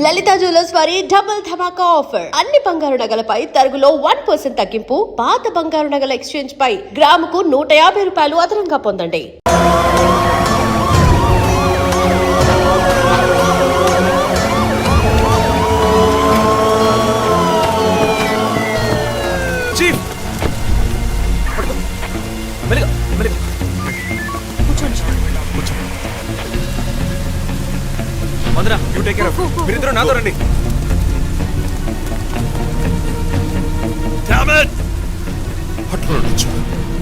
లలిత jewellers వారి double ధమాకా offer. అన్ని బంగారు నగలపై తరుగులో 1% తగ్గింపు. పాత బంగారు నగల ఎక్స్చేంజ్ పై గ్రాముకు 150 రూపాయలు అదనంగా పొందండి. మీరిద్దరూ నాతో రండి.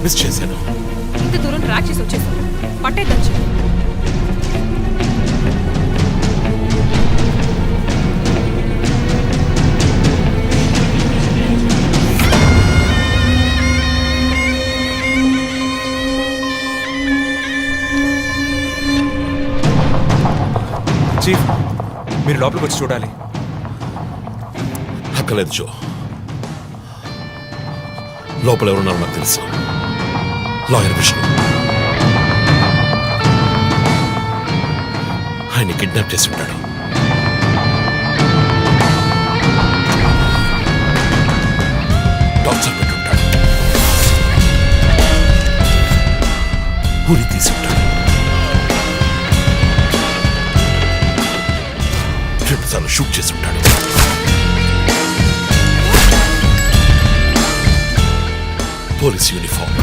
మిస్ చేశాను. ఇంత దూరం ట్రాక్ చేసి వచ్చేసాను. పట్టేద్దాం. చీఫ్, మీరు లోపలికి వచ్చి చూడాలి. అక్కలేదు జో. లోపల ఎవరున్నారో నాకు తెలుసు. లాయర్ విష్ణు. ఆయన్ని కిడ్నాప్ చేసి ఉంటాడు. టార్చర్ పెట్టుంటాడు. ఊరి తీసి ఉంటాడు. రెండుసార్లు షూట్ చేసి ఉంటాడు. పోలీస్ యూనిఫామ్,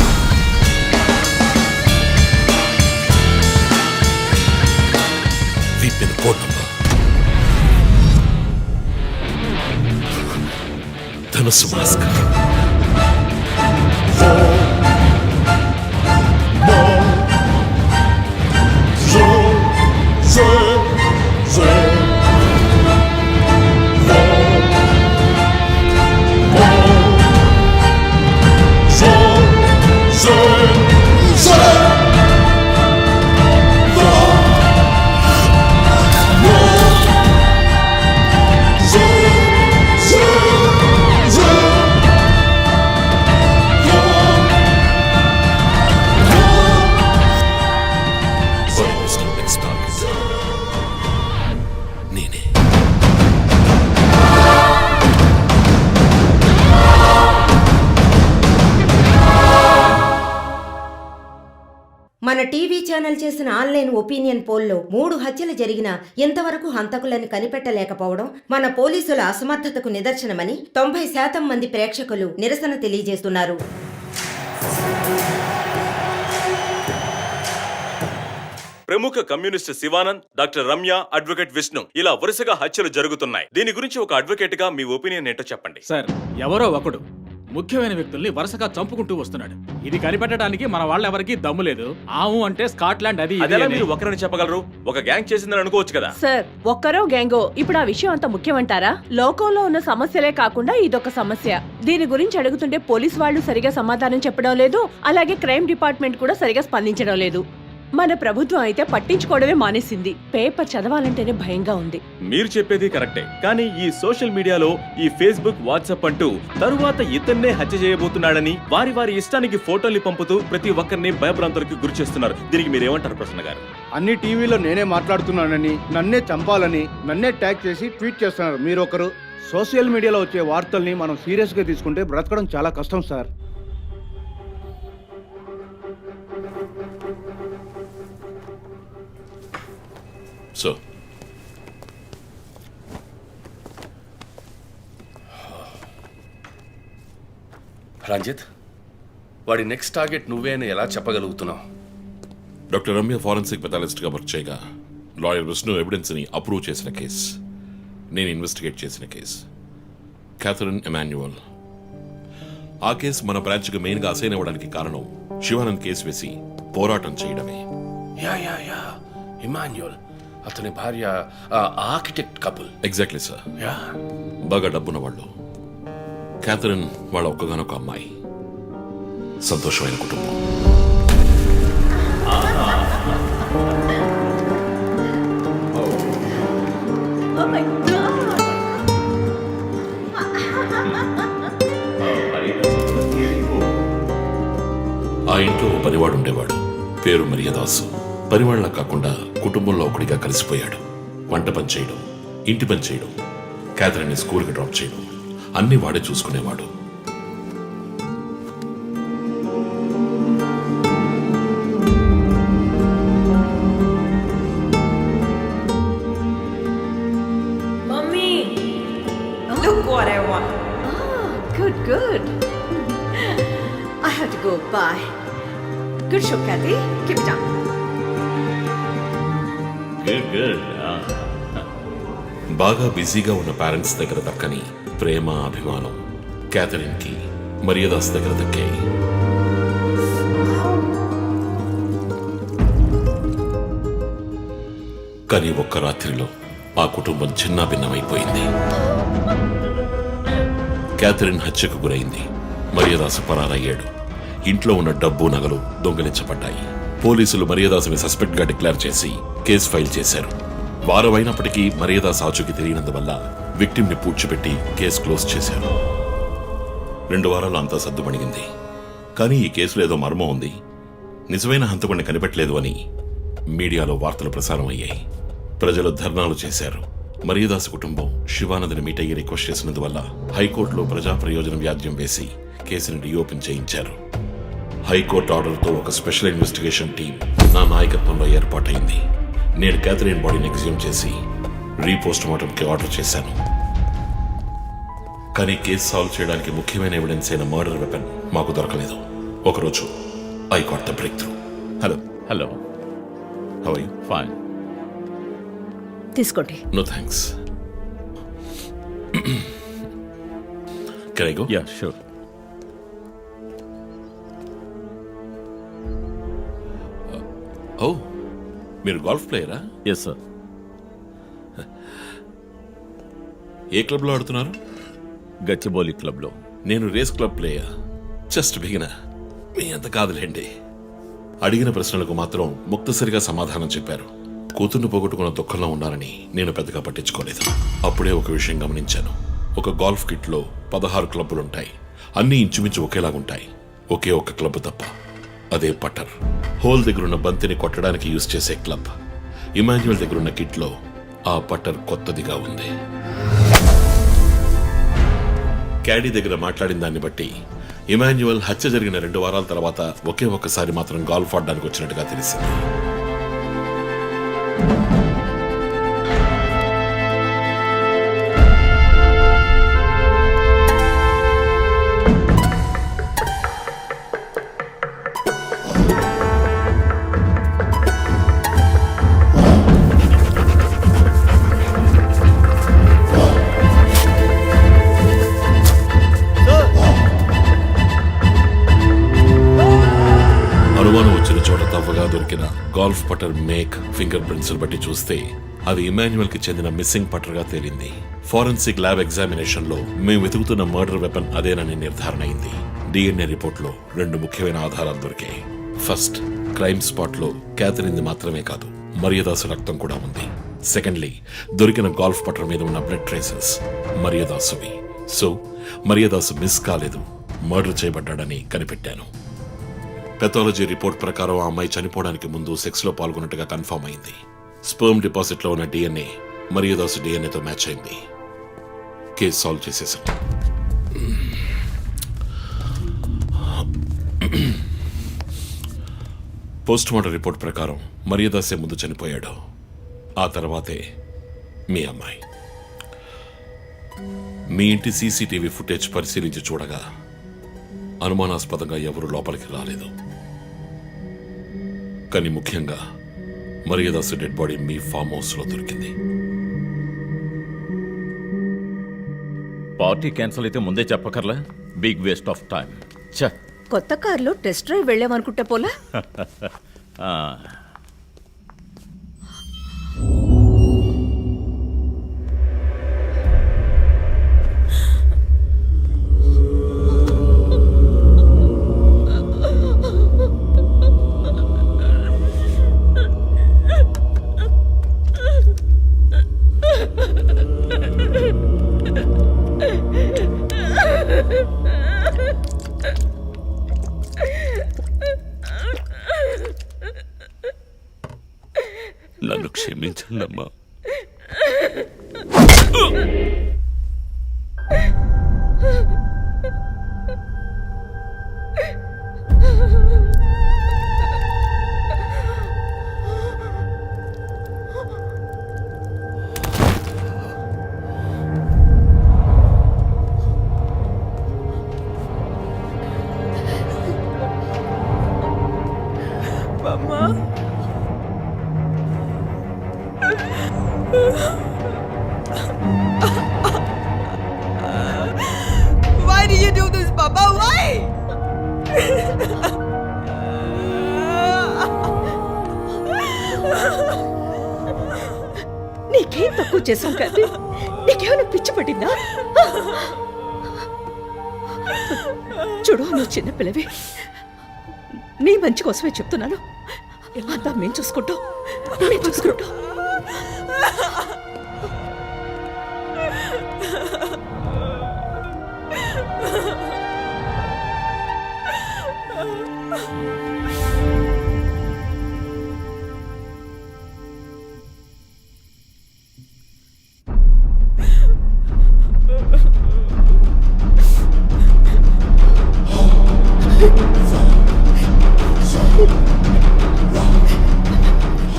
వీపిన్ కోడ్ నంబర్, ధనుసు మాస్క్. మన టీవీ ఛానల్ చేసిన ఆన్లైన్ ఒపీనియన్ పోల్లో 3 హత్యలు జరిగినా ఎంతవరకు హంతకులని కనిపెట్టలేకపోవడం మన పోలీసుల అసమర్థతకు నిదర్శనమని 90% మంది ప్రేక్షకులు నిరసన తెలియజేస్తున్నారు. ప్రముఖ communist Shivanand, doctor Ramya, advocate Vishnu ఇలా వరుసగా హత్యలు జరుగుతున్నాయి. దీని గురించి ఒక అడ్వకేట్ గా మీ ఒపీనియన్ ఏంటో చెప్పండి. సార్, ఎవరో ఒకడు ముఖ్యమైన వ్యక్తుల్ని వరుసగా చంపుకుంటూ వస్తున్నాడు. ఇది కనిపెట్టడానికి మన వాళ్ళెవరికి దమ్ము లేదు. ఆవు అంటే స్కాట్లాండ్ అది మీరు ఒకరని చెప్పగలరు. ఒక గ్యాంగ్ చేసిందని అనుకోవచ్చు కదా. సార్, ఒక్కరో గ్యాంగో ఇప్పుడు ఆ విషయం అంత ముఖ్యమంటారా? లోకంలో ఉన్న సమస్యలే కాకుండా ఇదొక సమస్య. దీని గురించి అడుగుతుంటే పోలీసు వాళ్ళు సరిగా సమాధానం చెప్పడం లేదు. అలాగే క్రైమ్ డిపార్ట్మెంట్ కూడా సరిగా స్పందించడం లేదు. మన ప్రభుత్వం అయితే పట్టించుకోవడమే మానేసింది. పేపర్ చదవాలంటేనే భయంగా ఉంది. మీరు చెప్పేది కరెక్టే, కానీ ఈ సోషల్ మీడియాలో ఈ ఫేస్బుక్, వాట్సాప్ అంటూ తరువాత ఇతన్నే హత్య చేయబోతున్నాడని వారి వారి ఇష్టానికి ఫోటోలు పంపుతూ ప్రతి ఒక్కరిని భయభ్రాంతులకు గురి చేస్తున్నారు. దీనికి మీరేమంటారు ప్రసన్న గారు? అన్ని టీవీలో నేనే మాట్లాడుతున్నానని, నన్నే చంపాలని, నన్నే ట్యాగ్ చేసి ట్వీట్ చేస్తున్నారు మీరొకరు. సోషల్ మీడియాలో వచ్చే వార్తల్ని మనం సీరియస్ గా తీసుకుంటే బ్రతకడం చాలా కష్టం సార్. సో రంజిత్, వాడి నెక్స్ట్ టార్గెట్ నువ్వే అని ఎలా చెప్పగలుగుతున్నావు? డాక్టర్ రమ్య ఫారెన్సిక్ పెథాలజిస్ట్గా వర్క్ చేయగా లాయర్ విష్ణు ఎవిడెన్స్ని అప్రూవ్ చేసిన కేస్, నేను ఇన్వెస్టిగేట్ చేసిన కేస్. Catherine Emmanuel. ఆ కేసు మన బ్రాంచ్కి మెయిన్గా అసైన్ అవ్వడానికి కారణం శివానంద్ కేసు వేసి పోరాటం చేయడమే. యా యా యా ఇమాన్యువల్, అతని భార్య ఆర్కిటెక్ట్ కపుల్. Exactly sir. బాగా డబ్బున్న వాళ్ళు. క్యాథరిన్ వాళ్ళ ఒక్కగానొక అమ్మాయి. సంతోషమైన కుటుంబం. ఆ ఇంట్లో పనివాడు ఉండేవాడు, పేరు మరియదాసు. పనివాళ్ళ కాకుండా కుటుంబంలో ఒకడిగా కలిసిపోయాడు. వంట పని చేయడం, ఇంటి పని చేయడం, క్యాథరిన్ని స్కూల్కి డ్రాప్ చేయడం అన్నీ వాడే చూసుకునేవాడు. Good, good. I have to go. Bye. Good show, Kathy. Keep it up. Good. బాగా బిజీగా ఉన్న పేరెంట్స్ దగ్గర దక్కని ప్రేమ, అభిమానం క్యాథరిన్కి మరియదాస్ దగ్గర దక్కాయి. కానీ ఒక్క రాత్రిలో ఆ కుటుంబం చిన్నాభిన్నమైపోయింది. క్యాథరిన్ హత్యకు గురైంది. మరియదాసు పరారయ్యాడు. ఇంట్లో ఉన్న డబ్బు, నగలు దొంగిలించబడ్డాయి. పోలీసులు మరియదాసుని సస్పెక్ట్ గా డిక్లేర్ చేసి కేసు ఫైల్ చేశారు. వారం అయినప్పటికీ మరియదాస్ ఆచూకీ తెలియనందువల్ల విక్టిమ్ ని పూడ్చిపెట్టి కేసు క్లోజ్ చేశారు. 2 వారాలు అంతా సద్దుమణిగింది. కానీ ఈ కేసులో ఏదో మర్మం ఉంది, నిజమైన హంతకుడిని కనిపెట్టలేదు అని మీడియాలో వార్తలు ప్రసారం అయ్యాయి. ప్రజలు ధర్నాలు చేశారు. మరియదాసు కుటుంబం శివానందని మీట్ అయ్యి రిక్వెస్ట్ చేసినందువల్ల హైకోర్టులో ప్రజా ప్రయోజన వ్యాజ్యం వేసి కేసుని రీఓపెన్ చేయించారు. హైకోర్టు ఆర్డర్తో ఒక స్పెషల్ ఇన్వెస్టిగేషన్ టీం నా నాయకత్వంలో ఏర్పాటైంది. నేను క్యాథరిన్ బాడీని ఎగ్జ్యూమ్ చేసి రీపోస్ట్ మార్టంకి ఆర్డర్ చేశాను. కానీ కేసు సాల్వ్ చేయడానికి ముఖ్యమైన ఎవిడెన్స్ అయిన మర్డర్ వెపన్ మాకు దొరకలేదు. ఒకరోజు I got the breakthrough. Hello. How are you? Fine. తీసుకోండి. No thanks. Can I go? Yeah, sure. Oh, మీరు గోల్ఫ్ ప్లేయరా? Yes sir. ఏ క్లబ్లో ఆడుతున్నారు? గచ్చిబౌలి క్లబ్లో. నేను race club player. Just beginner. మీ అంత కాదులేండి. అడిగిన ప్రశ్నలకు మాత్రం ముక్తసరిగా సమాధానం చెప్పారు. కూతుర్ని పోగొట్టుకున్న దుఃఖంలో ఉన్నారని నేను పెద్దగా పట్టించుకోలేదు. అప్పుడే ఒక విషయం గమనించాను. ఒక గోల్ఫ్ కిట్లో 16 క్లబ్బులుంటాయి. అన్నీ ఇంచుమించు ఒకేలాగుంటాయి. ఒకే ఒక్క క్లబ్ తప్ప, అదే పట్టర్. హోల్ దగ్గరున్న బంతిని కొట్టడానికి యూజ్ చేసే క్లబ్. ఇమాన్యువల్ దగ్గరున్న కిట్లో ఆ పట్టర్ కొత్తదిగా ఉంది. క్యాడీ దగ్గర మాట్లాడిన దాన్ని బట్టి ఇమాన్యువల్ హత్య జరిగిన 2 వారాల తర్వాత ఒకే ఒక్కసారి మాత్రం గోల్ఫ్ ఆడడానికి వచ్చినట్టుగా తెలిసింది. అనుమానం వచ్చిన చోట తవ్వగా దొరికిన గోల్ఫ్ పట్టర్ మేక్, ఫింగర్ ప్రింట్స్ బట్టి చూస్తే అది ఇమాన్యువల్ కి చెందిన మిస్సింగ్ పట్టర్ గా తేలింది. ఫోరెన్సిక్ ల్యాబ్ ఎగ్జామినేషన్ లో మేము వెతుకుతున్న మర్డర్ వెపన్ అదేనని నిర్ధారణ అయింది. డిఎన్ఏ రిపోర్ట్ లో 2 ముఖ్యమైన ఆధారాలు దొరికాయి. ఫస్ట్, క్రైమ్ స్పాట్ లో క్యాథరిన్ మాత్రమే కాదు, మరియదాసు రక్తం కూడా ఉంది. సెకండ్లీ, దొరికిన గోల్ఫ్ పట్టర్ మీద ఉన్న బ్లడ్ ట్రేసెస్ మరియదాసువి. సో మరియదాసు మిస్ కాలేదు, మర్డర్ చేయబడ్డాడని కనిపెట్టాను. పెథాలజీ రిపోర్ట్ ప్రకారం ఆ అమ్మాయి చనిపోవడానికి ముందు సెక్స్ లో పాల్గొన్నట్టుగా కన్ఫర్మ్ అయింది. స్పర్మ్ డిపాజిట్ లో ఉన్న డిఎన్ఏ మరియదాసు డిఎన్ఏతో మ్యాచ్ అయింది. కేసు సాల్వ్ చేసేసాం. పోస్ట్ మార్టం రిపోర్ట్ ప్రకారం మరియదాసే ముందు చనిపోయాడు. ఆ తర్వాతే మీ అమ్మాయి. మీ ఇంటి సీసీటీవీ ఫుటేజ్ పరిశీలించి చూడగా అనుమానాస్పదంగా ఎవరు లోపలికి రాలేదు. కానీ ముఖ్యంగా మరియదాసు డెడ్ బాడీ మీ ఫామ్ హౌస్ లో దొరికింది. పార్టీ క్యాన్సిల్ అయితే ముందే చెప్పకర్లా? Big waste of time. కొత్త కార్లో టెస్ట్ డ్రైవ్ వెళ్ళామనుకుంటే పోలా. నన్ను క్షమించండి అమ్మా. Why did you do this, Papa? Why? నీకేం తక్కువ చేసాం కదా? నీకేమైనా పిచ్చి పట్టిందా? చూడు, నువ్వు చిన్నపిల్లవి. నీ మంచి కోసమే చెప్తున్నాను. అంతా మేము చూసుకుంటాం.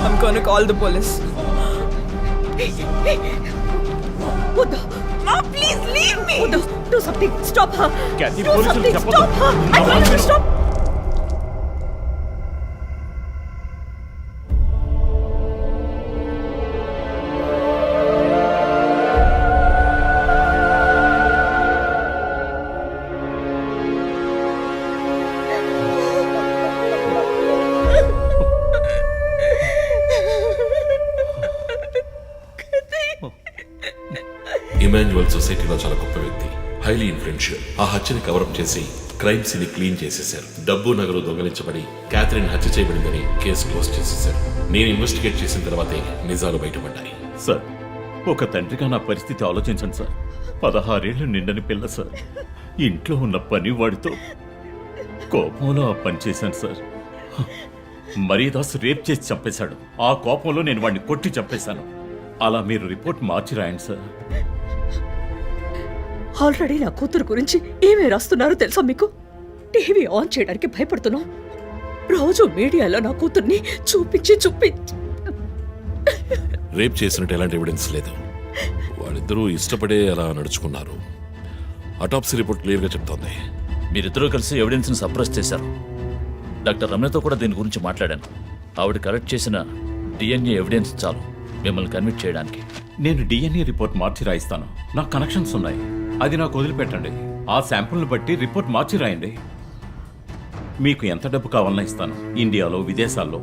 I'm gonna call the police. వద్దు. Mom, please leave me. వద్దు. Do something. Stop her. Kathy, Do పోలీసులు something. చెప్పొద్దు. Stop her. I told you to stop. Emmanuel సొసైటీలో చాలా గొప్ప వ్యక్తి, హైలీ ఇన్ఫ్లుయెన్షియల్. ఆ హత్యని కవరప్ చేసి క్రైమ్ సీన్ క్లీన్ చేసేశారు. డబ్బు నగలు దొంగలించబడి క్యాథరిన్ హత్య చేయబడిందని కేసు క్లోజ్ చేసేశారు. నేను ఇన్వెస్టిగేట్ చేసిన తర్వాతే నిజాలు బయటపడ్డాయి. సార్, ఒక తండ్రిగా నా పరిస్థితి ఆలోచించండి సార్. 16 ఏళ్లు నిండని పిల్ల సార్. ఇంట్లో ఉన్న పని వాడితో కోపంలో ఆ పని చేశాను సార్. మరీదాస్ రేప్ చేసి చంపేశాడు. ఆ కోపంలో నేను వాడిని కొట్టి చంపేశాను. అలా మీరు రిపోర్ట్ మార్చి రాయండి సార్. ఆల్రెడీ నా కూతురు గురించి ఏమేమి రాస్తున్నారో తెలుసా మీకు? టీవీ ఆన్ చేయడానికి భయపడుతున్నాం. రోజు మీడియాలో నా కూతుర్ని చూపించి రేప్ చేసినట్టు ఎలాంటి ఎవిడెన్స్ లేదు. వాళ్ళిద్దరూ ఇష్టపడే అలా నడుచుకున్నారు. అటాప్సీ రిపోర్ట్ క్లియర్గా చెప్తోంది. మీరిద్దరూ కలిసి ఎవిడెన్స్ని సప్రెస్ చేశారు. డాక్టర్ రమ్యతో కూడా దీని గురించి మాట్లాడాను. ఆవిడ కలెక్ట్ చేసిన డిఎన్ఏ ఎవిడెన్స్ చాలు మిమ్మల్ని కన్విట్ చేయడానికి. నేను డిఎన్ఏ రిపోర్ట్ మార్చి రాయిస్తాను. నాకు కనెక్షన్స్ ఉన్నాయి. అది నాకు వదిలిపెట్టండి. ఆ శాంపుల్ని బట్టి రిపోర్ట్ మార్చి రాయండి. మీకు ఎంత డబ్బు కావాలన్నా ఇస్తాను. ఇండియాలో, విదేశాల్లో.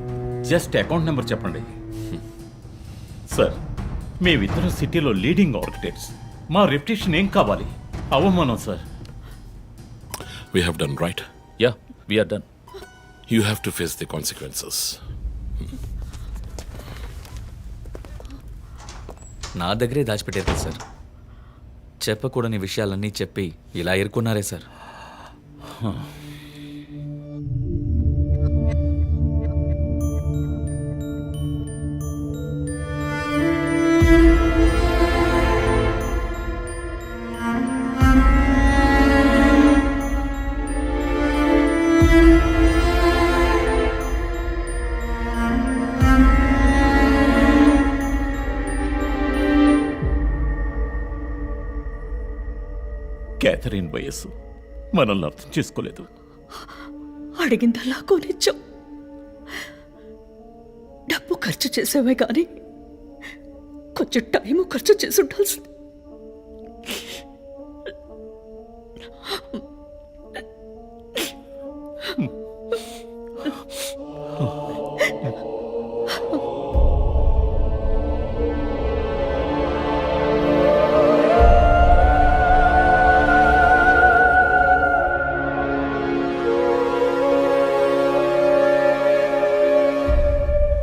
జస్ట్ అకౌంట్ నెంబర్ చెప్పండి. సార్, మేమిద్దరం సిటీలో లీడింగ్ ఆర్కిటెక్ట్స్. మా రెప్యుటేషన్ ఏం కావాలి? అవమానం sir. We have done right. Yeah, we're done. You have to face the consequences. నా దగ్గరే దాచిపెట్టారు సార్. చెప్పకూడని విషయాలన్నీ చెప్పి ఇలా ఇరుక్కున్నారే సార్. క్యాథరిన్ వయస్సు మనల్ని అర్థం చేసుకోలేదు. అడిగిందల్లా కొనిచ్చాం. డబ్బు ఖర్చు చేసేవే కానీ కొంచెం టైము ఖర్చు చేసి ఉండాల్సింది.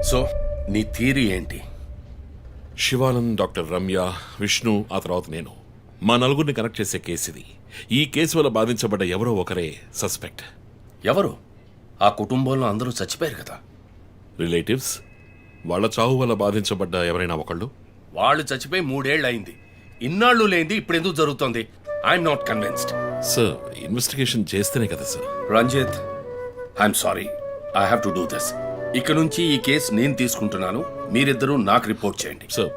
సో నీ థియరీ ఏంటి? శివానంద్, డాక్టర్ రమ్య, విష్ణు, ఆ తర్వాత నేను, మా నలుగురిని కనెక్ట్ చేసే కేసు ఇది. ఈ కేసు వల్ల బాధించబడ్డ ఎవరో ఒకరే సస్పెక్ట్. ఎవరు? ఆ కుటుంబంలో అందరూ చచ్చిపోయారు కదా. రిలేటివ్స్. వాళ్ళ చావు వల్ల బాధించబడ్డ ఎవరైనా ఒకళ్ళు. వాళ్ళు చచ్చిపోయి 3 ఏళ్ళు అయింది. ఇన్నాళ్ళు లేనిది ఇప్పుడు ఎందుకు జరుగుతోంది? I'm not convinced. Sir investigation చేస్తేనే కదా sir. Ranjith, I'm sorry, I have to do this. ఇక నుంచి ఈ కేసు నేను తీసుకుంటున్నాను, మీరిద్దరూ నాకు రిపోర్ట్ చేయండి. Sir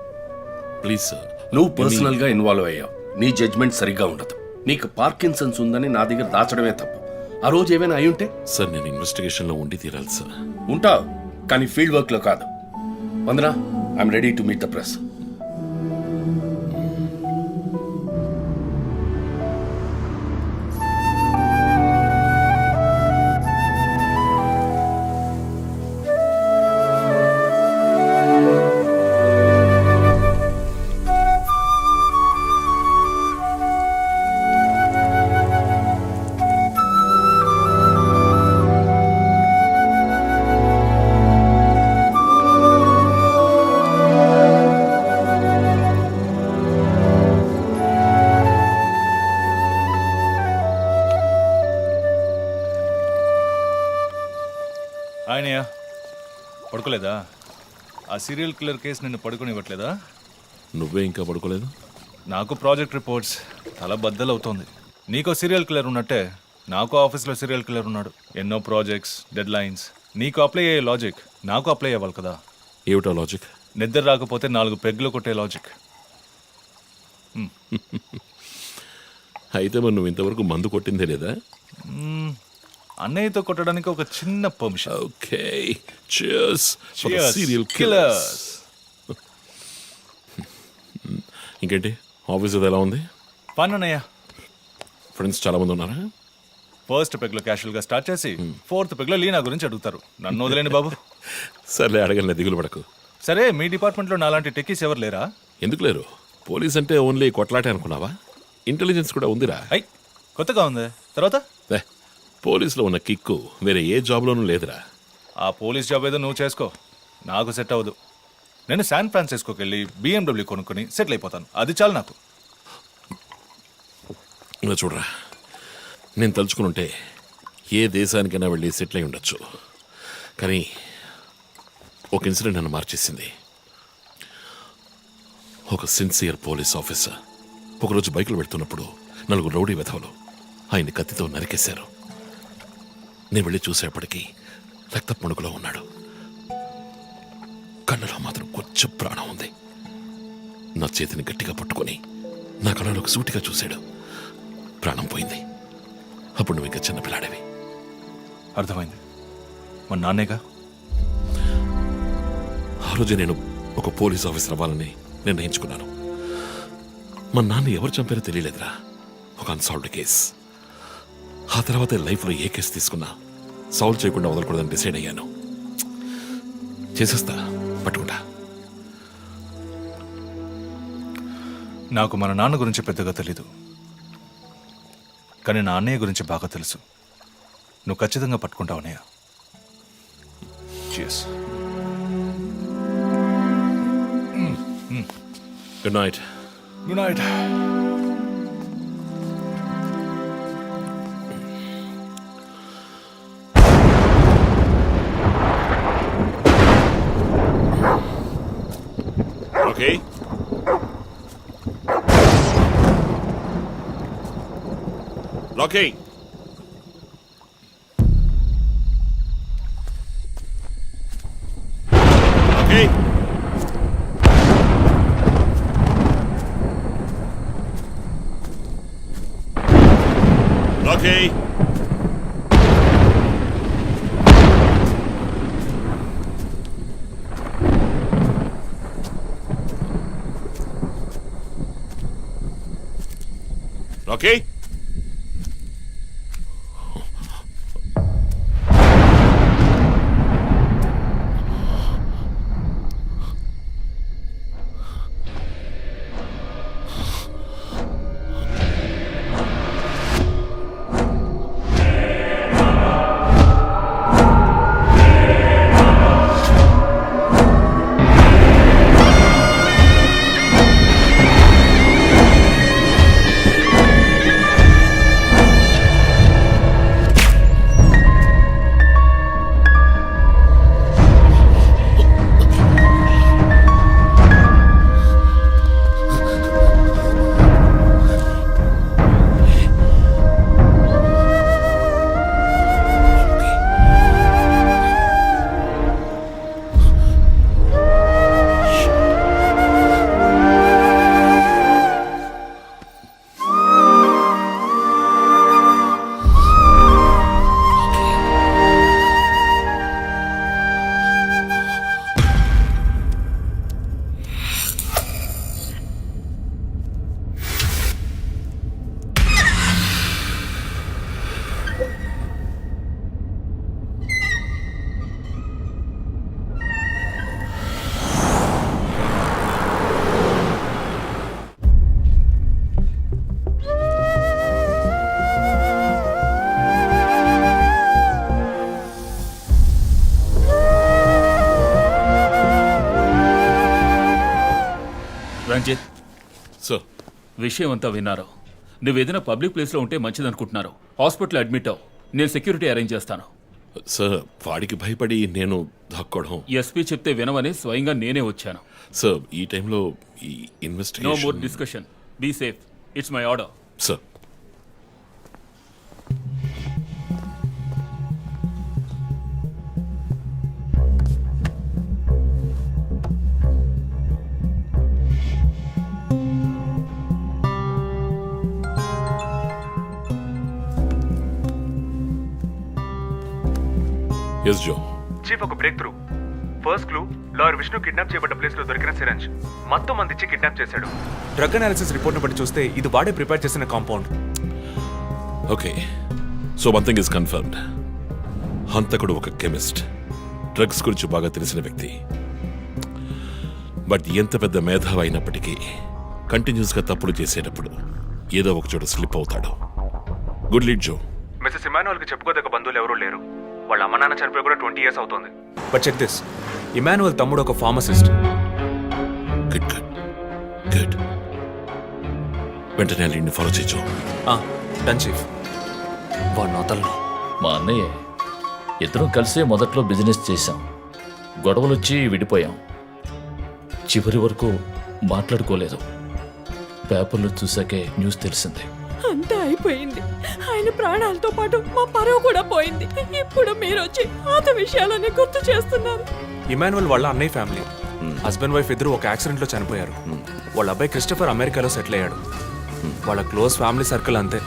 please sir. నువ్వు పర్సనల్ గా ఇన్వాల్వ్ అయ్యావు, నీ జడ్జ్మెంట్ సరిగ్గా ఉండదు. నీకు పార్కిన్సన్స్ ఉందని నా దగ్గర దాచడమే తప్పు. ఆ రోజు ఏమైనా అయి ఉంటే? సార్ నేను ఇన్వెస్టిగేషన్ లో ఉండి తీరాలి సార్. ఉంటావు, కానీ ఫీల్డ్ వర్క్ లో కాదు. Vandana, I'm ready to meet the press. ఆయనయ్య పడుకోలేదా? ఆ సీరియల్ కిల్లర్ కేసు నిన్ను పడుకోనివ్వట్లేదా? నువ్వే ఇంకా పడుకోలేదు? నాకు ప్రాజెక్ట్ రిపోర్ట్స్ తల బద్దలవుతోంది. నీకో సీరియల్ కిల్లర్ ఉన్నట్టే నాకు ఆఫీస్లో సీరియల్ కిల్లర్ ఉన్నాడు. ఎన్నో ప్రాజెక్ట్స్, డెడ్ లైన్స్. నీకు అప్లై అయ్యే లాజిక్ నాకు అప్లై అవ్వాలి కదా. ఏమిటో లాజిక్? నిద్ర రాకపోతే 4 పెగ్గులు కొట్టే లాజిక్. అయితే మరి నువ్వు ఇంతవరకు మందు కొట్టిందే లేదా? అన్నయ్యతో కొట్టడానికి ఒక చిన్న permission. Okay, cheers for the Cheers, serial killers. killers. ఇంకేంటి ఆఫీస్ అది ఎలా ఉంది? ఫన్ అన్నయ్య. ఫ్రెండ్స్ చాలా మంది ఉన్నారా? ఫస్ట్ పెగ్లో క్యాషువల్ గా స్టార్ట్ చేసి 4th పెగ్లో లీనా గురించి అడుగుతారు. నన్ను వదిలేండి బాబు. సర్లే అడగలే, దిగులు పడకు. సరే, మీ డిపార్ట్మెంట్లో నాలాంటి టెక్కీస్ ఎవరు లేరా? ఎందుకు లేరు? పోలీస్ అంటే ఓన్లీ కొట్లాటే అనుకున్నావా? ఇంటెలిజెన్స్ కూడా ఉందిరా. అయ్, కొత్తగా ఉంది. తర్వాత పోలీసులో ఉన్న కిక్కు వేరే ఏ జాబ్లోనూ లేదురా. ఆ పోలీస్ జాబ్ ఏదో నువ్వు చేసుకో, నాకు సెట్ అవ్వదు. నేను శాన్ ఫ్రాన్సిస్కోకి వెళ్ళి BMW కొనుక్కొని సెటిల్ అయిపోతాను, అది చాలు నాకు. ఇలా చూడరా, నేను తలుచుకుని ఉంటే ఏ దేశానికైనా వెళ్ళి సెటిల్ అయి ఉండొచ్చు. కానీ ఒక ఇన్సిడెంట్ నన్ను మార్చేసింది. ఒక సిన్సియర్ పోలీస్ ఆఫీసర్ ఒకరోజు బైకులు పెడుతున్నప్పుడు 4 రౌడీ వెధవలు ఆయన్ని కత్తితో నరికేశారు. నేను వెళ్ళి చూసేపటికి రక్త మణుగులో ఉన్నాడు. కళ్ళలో మాత్రం కొంచెం ప్రాణం ఉంది. నా చేతిని గట్టిగా పట్టుకొని నా కళ్ళలోకి సూటిగా చూశాడు. ప్రాణం పోయింది. అప్పుడు నువ్వు ఇంకా చిన్నపిల్లాడేవి. అర్థమైంది. మా నాన్నేగా. ఆ రోజే నేను ఒక పోలీస్ ఆఫీసర్ అవ్వాలని నిర్ణయించుకున్నాను. మా నాన్న ఎవరు చంపారో తెలియలేదురా. ఒక అన్సాల్వ్డ్ కేస్. ఆ తర్వాత లైఫ్లో ఏ కేసు తీసుకున్నా సాల్వ్ చేయకుండా వదలకూడదని డిసైడ్ అయ్యాను. చేసేస్తా, పట్టుకుంటా. నాకు మన నాన్న గురించి పెద్దగా తెలీదు, కానీ నా అన్నయ్య గురించి బాగా తెలుసు. నువ్వు ఖచ్చితంగా పట్టుకుంటావు అన్నయ్య. Cheers. Good night. Good night. Okay. Rocky. Okay. Rocky. Rocky? విషయం అంతా విన్నారు. నువ్వేదైనా పబ్లిక్ ప్లేస్లో ఉంటే మంచిదనుకుంటున్నారు. హాస్పిటల్ అడ్మిట్ అవ్వు. నేను సెక్యూరిటీ అరేంజ్ చేస్తాను. సార్ వాడికి భయపడి నేను దాక్కోవడం. ఎస్పీ చెప్తే వినవని స్వయంగా నేనే వచ్చాను. సార్ ఈ టైంలో ఈ no more investigation. Discussion. Be safe. It's my order. Sir yes Joe. Chief, ఒక breakthrough. First clue, lawyer Vishnu kidnap చేయబడ్డ ప్లేస్ లో దొరికిన సిరంజ్ మొత్తం మంది ఇచ్చి కిడ్నాప్ చేశాడు. డ్రగ్ అనాలిసిస్ రిపోర్ట్ బట్టి చూస్తే ఇది వాడే ప్రిపేర్ చేసిన compound. Okay, so one thing is confirmed. హంతకుడు ఒక కెమిస్ట్, డ్రగ్స్ గురించి బాగా తెలిసిన వ్యక్తి. బట్ ఎంత పెద్ద మేధావి అయినప్పటికీ కంటిన్యూస్గా తప్పులు చేసేటప్పుడు ఏదో ఒక చోట స్లిప్ అవుతాడు. గుడ్ లీడ్ జో. మిస్సెస్ ఇమానువల్ కి చెప్పుకోదగ్గ బంధువులు ఎవరూ లేరు. వాళ్ళ అమ్మ నాన్న చనిపోయి కూడా 20 years అవుతోంది. బట్ చెక్ దిస్, ఇమానువల్ తమ్ముడు ఒక ఫార్మసిస్ట్. Good good good. వెంటనే లీడ్ని ఫాలో చేయొచ్చు. Done chief. వాడు నోతల్లో. మా అన్నయ్య ఇద్దరం కలిసే మొదట్లో బిజినెస్ చేశాం. గొడవలొచ్చి విడిపోయాం. చివరి వరకు మాట్లాడుకోలేదు. పేపర్లో చూసాకే న్యూస్ తెలిసింది. అంతా అయిపోయింది. ఆయన ప్రాణాలతో పాటు మా పరువు కూడా పోయింది. ఇప్పుడు మీరు వచ్చి పాత విషయాలన్నీ గుర్తు చేస్తున్నారు. ఇమానువల్ వాళ్ళ అన్నయ్య ఫ్యామిలీ, హస్బెండ్ వైఫ్ ఇద్దరు ఒక యాక్సిడెంట్ లో చనిపోయారు. వాళ్ళ అబ్బాయి క్రిస్టఫర్ అమెరికాలో సెటిల్ అయ్యాడు. వాళ్ళ క్లోజ్ ఫ్యామిలీ సర్కిల్ అంతే.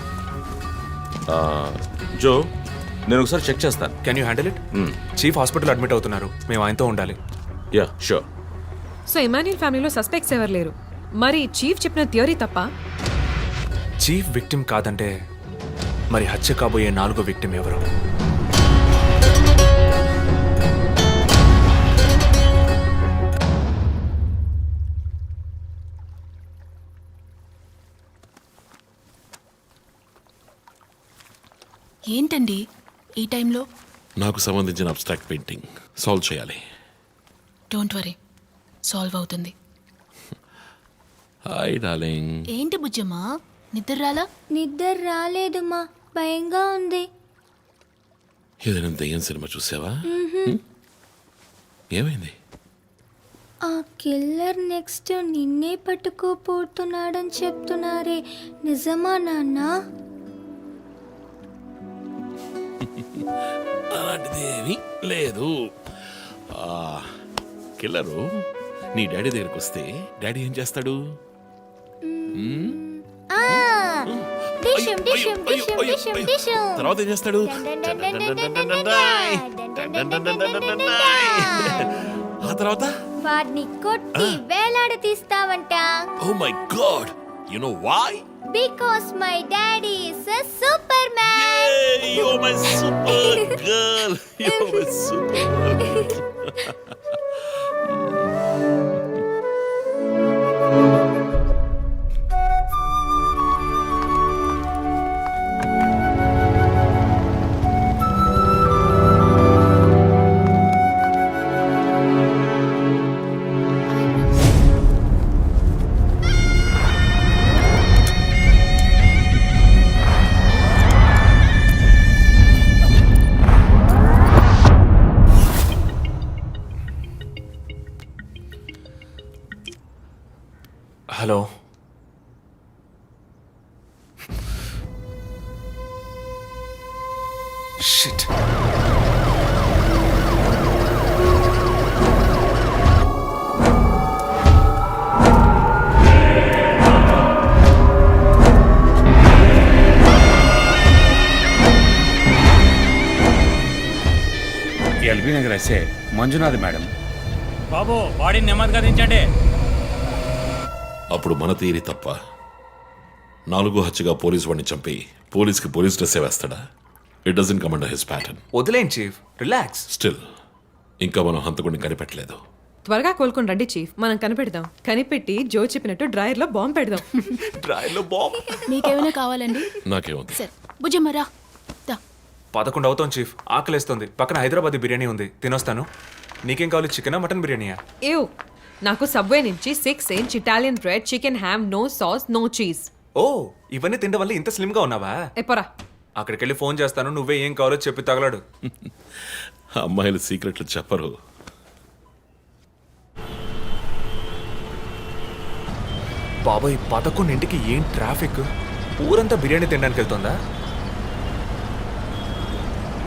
జో, నేను ఒకసారి చెక్ చేస్తాను. Can you handle it? Chief hospital admit అవుతున్నారు. మేము ఆయనతో ఉండాలి. Yeah sure. సో ఇమాన్యుల్ ఫ్యామిలీలో సస్పెక్ట్స్ ఎవరు లేరు. మరి చీఫ్ చెప్పిన థియరీ తప్ప? చీఫ్ విక్టిమ్ కాదంటే మరి హత్య కాబోయే 4వ విక్టిమ్ ఎవరు? ఏంటండి ఈ టైంలో? నాకు సంబంధించిన అబ్స్ట్రాక్ట్ పెయింటింగ్ సాల్వ్ చేయాలి. డోంట్ వరీ, సాల్వ్ అవుతుంది. Hi darling. ఏంటి బుజ్జమ్మా, నిద్ర రాలా? నిద్ర రాలేదమ్మా, భయంగా ఉంది. ఏదైనా దయ్యం సినిమా చూసావా? ఏమైంది? ఆ కిల్లర్ నెక్స్ట్ నిన్నే పట్టుకోపోతున్నాడని చెప్తున్నారే, నిజమా నాన్న? అలాంటిదేమీ లేదు. కిల్లరు నీ డాడీ దగ్గరికి వస్తే డాడీ ఏం చేస్తాడు? తర్వాత ఏం చేస్తాడు? ఆ తర్వాత వాడిని కొట్టి వేలాడ తీస్తావంట. Oh my God, you know why? Because my daddy is a superman. You are my super girl. You are my super girl. Hello, shit. LB Nagar SA Manjunath madam. బాబు, బాడీని నెమ్మదిగా దించండి. అప్పుడు మన తీరి తప్ప 4వ హత్యగా పోలీస్ వాడిని చంపి పోలీస్కి పోలీస్ డ్రెస్ వేస్తాడా? It doesn't come under his pattern. వదిలేండి చీఫ్, రిలాక్స్. స్టిల్ ఇంకా మనం హంతకుడిని కనిపెట్టలేదు. త్వరగా కోలుకొని రండి చీఫ్, మనం కనిపెడదాం. కనిపెట్టి జో చెప్పినట్టు డ్రాయర్ లో బాంబు పెడదాం. డ్రాయర్లో బాంబ్. మీకేమైనా కావాలండి? నాకేముంది? సరే బుజ్జమ్మరా. 11 అవుతాం చీఫ్, ఆకలేస్తుంది. పక్కన హైదరాబాద్ బిర్యానీ ఉంది, తినొస్తాను. నీకేం కావాలి, చికెనా మటన్ బిర్యానీయా? ఏవ్, నాకు సబ్వే నుంచి 6-inch Italian bread, chicken ham, no sauce, no cheese. Oh ఇవన్నీ తినడం వల్ల ఇంత స్లిమ్ గా ఉన్నావా? ఎప్పరా అక్కడికి వెళ్ళి ఫోన్ చేస్తాను, నువ్వే ఏం కావాలో చెప్పి తగలాడు. అమ్మాయిలు సీక్రెట్లు చెప్పరు. బాబాయ్ 11ంటికి ఏం ట్రాఫిక్! ఊరంతా బిర్యానీ తినడానికి వెళ్తుందా?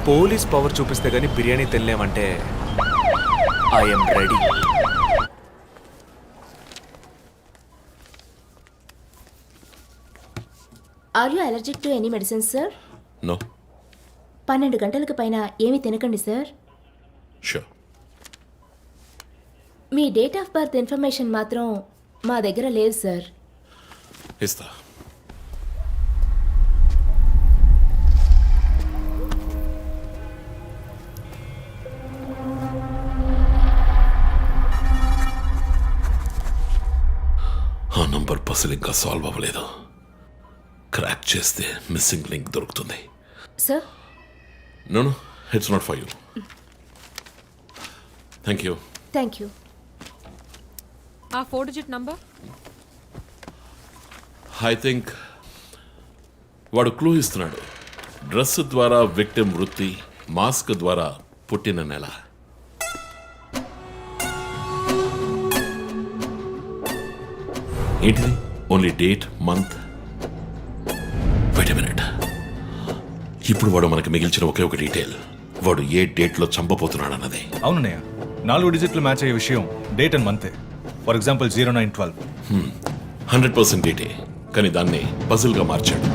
పోలీస్ పవర్ చూపిస్తే గానీ బిర్యానీ తినలేమంటే I'm ready. Are you allergic to any medicines sir? No. 12 గంటలకు పైన ఏమీ తినకండి సార్. షూర్. మీ డేట్ ఆఫ్ బర్త్ ఇన్ఫర్మేషన్ మాత్రం మా దగ్గర లేదు సార్. ఇస్తా. ఆ నంబర్ పసిల్ ఇంకా సాల్వ్ అవ్వలేదు. క్రాక్ చేస్తే మిస్సింగ్ లింక్ దొరుకుతుంది. Sir no no, it's not for you. Thank you. Thank you. ఆ 4-digit నంబర్. ఐ థింక్ వాడు క్లూ ఇస్తున్నాడు. డ్రెస్ ద్వారా విక్టిమ్ వృత్తి, మాస్క్ ద్వారా పుట్టిన నెల. ఏంటిది? Only date, month. Wait a minute. ఇప్పుడు వాడు మనకి మిగిల్చిన ఒకే ఒక డీటెయిల్, వాడు ఏ డేట్లో చంపబోతున్నాడు అన్నది. అవునన్నయ్య, 4 డిజిట్లు మ్యాచ్ అయ్యే విషయం డేట్ అండ్ మంతే. For example 0912. 100% డేటే, కానీ దాన్ని పజిల్గా మార్చాడు.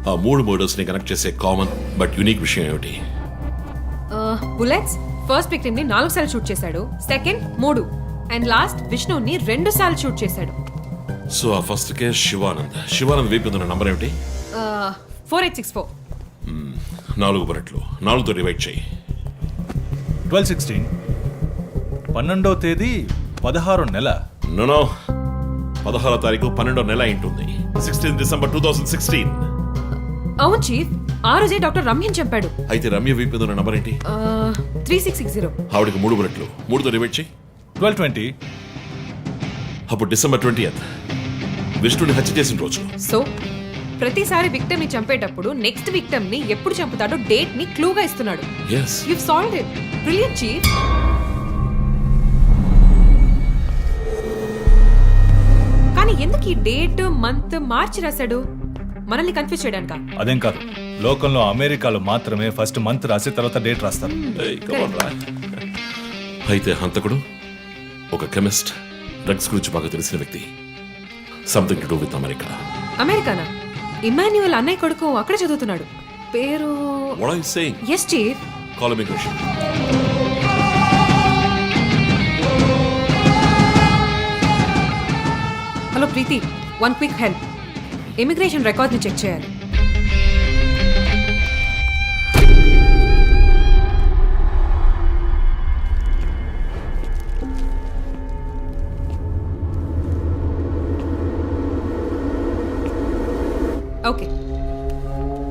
ఆ 3 మర్డర్స్ ని కనెక్ట్ చేసే కామన్ బట్ యూనిక్ విషయం ఏమిటి? బుల్లెట్స్ ఫస్ట్ విక్టిమ్ ని 4 సార్లు షూట్ చేశాడు, సెకండ్ 3, అండ్ లాస్ట్ విష్ణుని 2 సార్లు షూట్ చేశాడు. సో ఆ ఫస్ట్ కేస్ శివానంద్ వీపు ఉన్న నంబర్ ఏమిటి? 4864. 4 బుల్లెట్లు, 4తో డివైడ్ చేయి. 12/16. 12వ తేదీ 16వ నెల. నో 16వ తారీఖు 12వ నెల ఉంటుంది. 16 డిసెంబర్ 2016. అవును చీఫ్, ఆ రోజే డాక్టర్ రమ్యని చంపాడు. అయితే రమ్య వీపు ఉన్న నంబర్ ఏంటి? 3660. ఆవిడకి 3 బుల్లెట్లు, 3తో డివైడ్ చేయి. 12/20. అప్పుడు డిసెంబర్ 20th విష్ణుని హత్య చేసిన రోజు. సో ప్రతిసారి విక్టిమ్ ని చంపేటప్పుడు నెక్స్ట్ విక్టిమ్ ని ఎప్పుడు చంపుతాడో డేట్ ని క్లూగా ఇస్తున్నాడు. yes you've solved it. brilliant chief. కానీ ఎందుకు ఈ డేట్ మంత్ మార్చి రాశాడు? మనల్ని కన్ఫ్యూజ్ చేయడానిక? అదేం కాదు, లోకంలో అమెరికాలో మాత్రమే ఫస్ట్ మంత్ రాసి తర్వాత డేట్ రాస్తారు. అయితే హంతకుడు ఒక కెమిస్ట్, డ్రగ్స్ గురించి బాగా తెలిసిన వ్యక్తి. Something to do with America. అమెరికానా? ఇమాన్యుయల్ అన్నయ్య కొడుకు అక్కడ చదువుతున్నాడు. పేరు What are you saying? yes chief. Call immigration. Hello Preethi, one quick help. Immigration record ని చెక్ చేయాలి. Okay,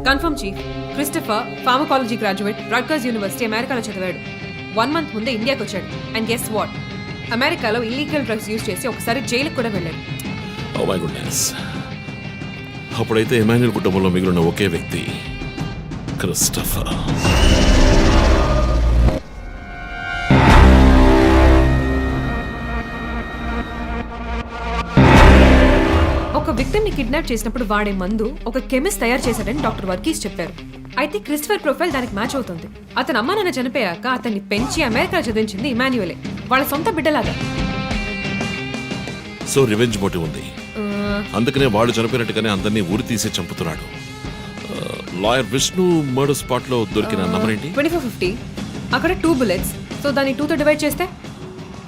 confirm chief. Christopher pharmacology graduate, Rutgers university, అమెరికాలో చదివాడు. 1 month ముందే ఇండియాకి వచ్చాడు. అండ్ గెస్ వాట్, అమెరికాలో ఇల్లీగల్ డ్రగ్స్ యూజ్ చేసి ఒకసారి జైలుకి కూడా వెళ్ళాడు. Oh my goodness. అప్పుడైతే ఎమాన్యుయల్ కుటుంబంలో మిగిలిన ఒకే వ్యక్తి క్రిస్టఫర్. ఒక విక్టిమ్ ని కిడ్నాప్ చేసినప్పుడు వాడే మందు ఒక కెమిస్ట్ తయారు చేశాడని డాక్టర్ వర్గీస్ చెప్పారు. అయితే క్రిస్టఫర్ ప్రొఫైల్ దానికి మ్యాచ్ అవుతుంది. అతను అమ్మా నాన్న చనిపోయాక అతన్ని పెంచి అమెరికా చదివించింది ఇమాన్యుయలే, వాళ్ళ సొంత బిడ్డలాగా. సో రివెంజ్ మోటివ్ ఉంది, అందుకనే వాడు చనిపోయినట్టుగానే అందరినీ ఊరి తీసి చంపుతున్నాడు. లాయర్ విష్ణు మర్డర్ స్పాట్ లో దొరికిన నంబర్ ఏంటి? 2450. అక్కడ 2 bullets. సో దాన్ని 2తో డివైడ్ చేస్తే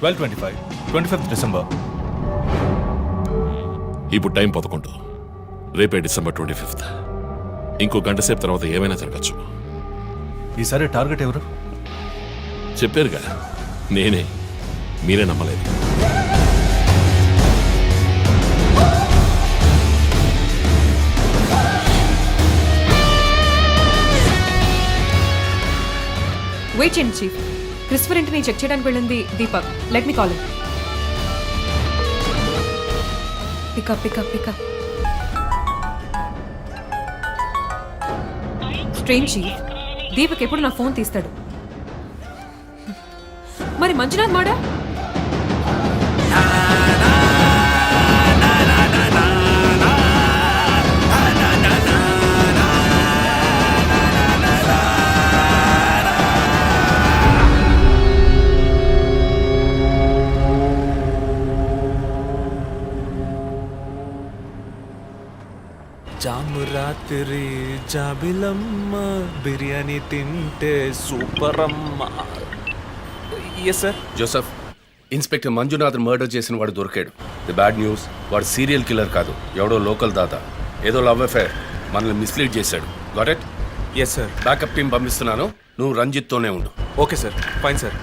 12/25. 25th December. ఇప్పుడు టైం 11. రేపే డిసెంబర్ 25th. ఇంకో గంట సేపు తర్వాత ఏమైనా జరగచ్చు. ఈసారి టార్గెట్ ఎవరు? చెప్పారుగా, నేనే. మీరే నమ్మలేదు. వెయిట్ చేయండి చీఫ్. క్రిస్టఫర్ ఇంటిని చెక్ చేయడానికి వెళ్ళింది Deepak. Let me call. Pick up pick up pick up. Strange chief, Deepak ఎప్పుడు నా ఫోన్ తీస్తాడు. మరి మంజునాథ్ మాడా? జాము రాత్రి జాబిలమ్మ బిర్యానీ తింటే సూపర్ అమ్మ. Yes sir. Joseph, inspector Manjunath murder చేసిన వాడు దొరికాడు. ది బ్యాడ్ న్యూస్, వాడు సీరియల్ కిల్లర్ కాదు, ఎవడో లోకల్ దాత. ఏదో లవ్ అఫేర్, మనల్ని మిస్లీడ్ చేశాడు. Got it? Yes sir. Backup team పంపిస్తున్నాను, నువ్వు రంజిత్తోనే ఉండు. Okay sir, fine sir.